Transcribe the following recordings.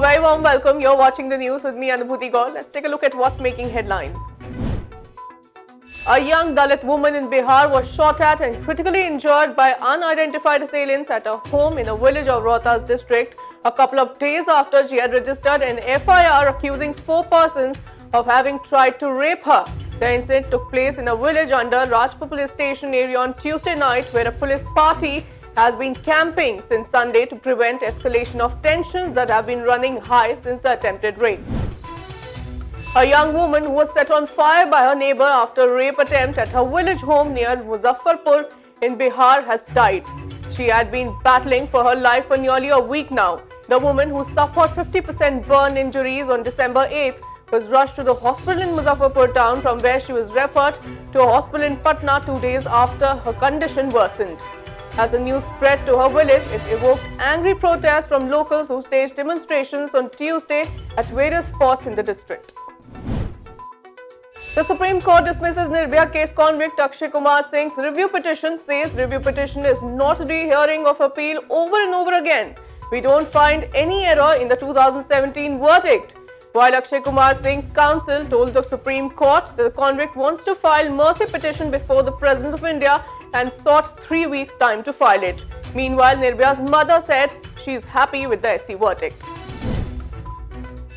A very warm welcome. You're watching the news with me, Anubhuti Gaul. Let's take a look at what's making headlines. A young Dalit woman in Bihar was shot at and critically injured by unidentified assailants at a home in a village of Rohtas district a couple of days after she had registered an FIR accusing 4 persons of having tried to rape her. The incident took place in a village under Rajpur police station area on Tuesday night, where a police party has been camping since Sunday to prevent escalation of tensions that have been running high since the attempted rape. A young woman who was set on fire by her neighbor after a rape attempt at her village home near Muzaffarpur in Bihar has died. She had been battling for her life for nearly a week now. The woman, who suffered 50% burn injuries on December 8th, was rushed to the hospital in Muzaffarpur town, from where she was referred to a hospital in Patna 2 days after her condition worsened. As the news spread to her village, it evoked angry protests from locals who staged demonstrations on Tuesday at various spots in the district. The Supreme Court dismisses Nirbhaya case convict Akshay Kumar Singh's review petition, says review petition is not rehearing of appeal over and over again. We don't find any error in the 2017 verdict. While Akshay Kumar Singh's counsel told the Supreme Court that the convict wants to file mercy petition before the President of India and sought 3 weeks' time to file it. Meanwhile, Nirbhaya's mother said she is happy with the SC verdict.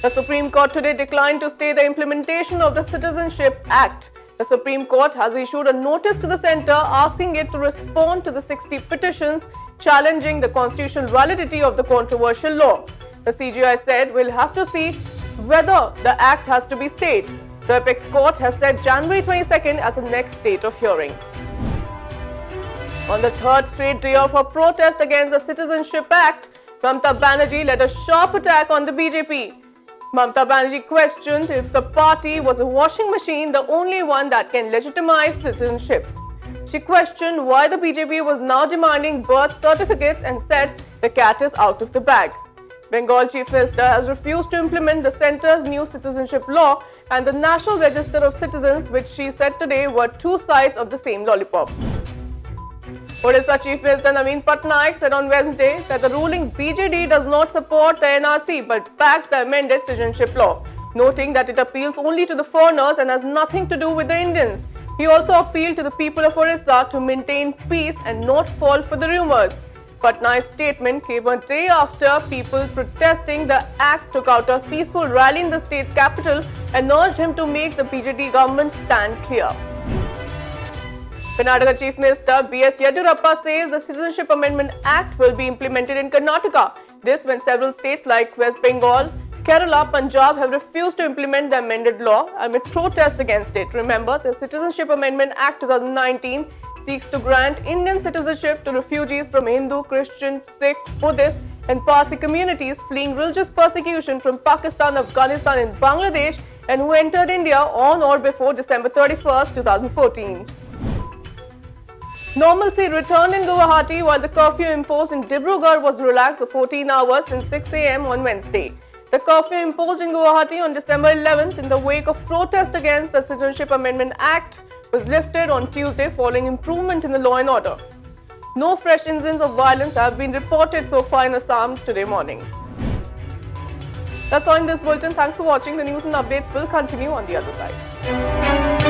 The Supreme Court today declined to stay the implementation of the Citizenship Act. The Supreme Court has issued a notice to the centre asking it to respond to the 60 petitions challenging the constitutional validity of the controversial law. The CJI said we'll have to see whether the act has to be stayed. The apex court has set January 22nd as the next date of hearing. On the third straight day of her protest against the Citizenship Act, Mamata Banerjee led a sharp attack on the BJP. Mamata Banerjee questioned if the party was a washing machine, the only one that can legitimize citizenship. She questioned why the BJP was now demanding birth certificates and said the cat is out of the bag. Bengal Chief Minister has refused to implement the centre's new citizenship law and the National Register of Citizens, which she said today were two sides of the same lollipop. Odisha Chief Minister Naveen Patnaik said on Wednesday that the ruling BJD does not support the NRC but backed the amended citizenship law, noting that it appeals only to the foreigners and has nothing to do with the Indians. He also appealed to the people of Odisha to maintain peace and not fall for the rumours. Patnaik's statement came a day after people protesting the act took out a peaceful rally in the state's capital and urged him to make the BJD government stand clear. Karnataka Chief Minister B.S. Yediyurappa says the Citizenship Amendment Act will be implemented in Karnataka. This when several states like West Bengal, Kerala, Punjab have refused to implement the amended law amid protests against it. Remember, the Citizenship Amendment Act 2019 seeks to grant Indian citizenship to refugees from Hindu, Christian, Sikh, Buddhist and Parsi communities fleeing religious persecution from Pakistan, Afghanistan and Bangladesh and who entered India on or before December 31, 2014. Normalcy returned in Guwahati while the curfew imposed in Dibrugarh was relaxed for 14 hours since 6 a.m. on Wednesday. The curfew imposed in Guwahati on December 11th in the wake of protest against the Citizenship Amendment Act was lifted on Tuesday following improvement in the law and order. No fresh incidents of violence have been reported so far in Assam today morning. That's all in this bulletin. Thanks for watching. The news and updates will continue on the other side.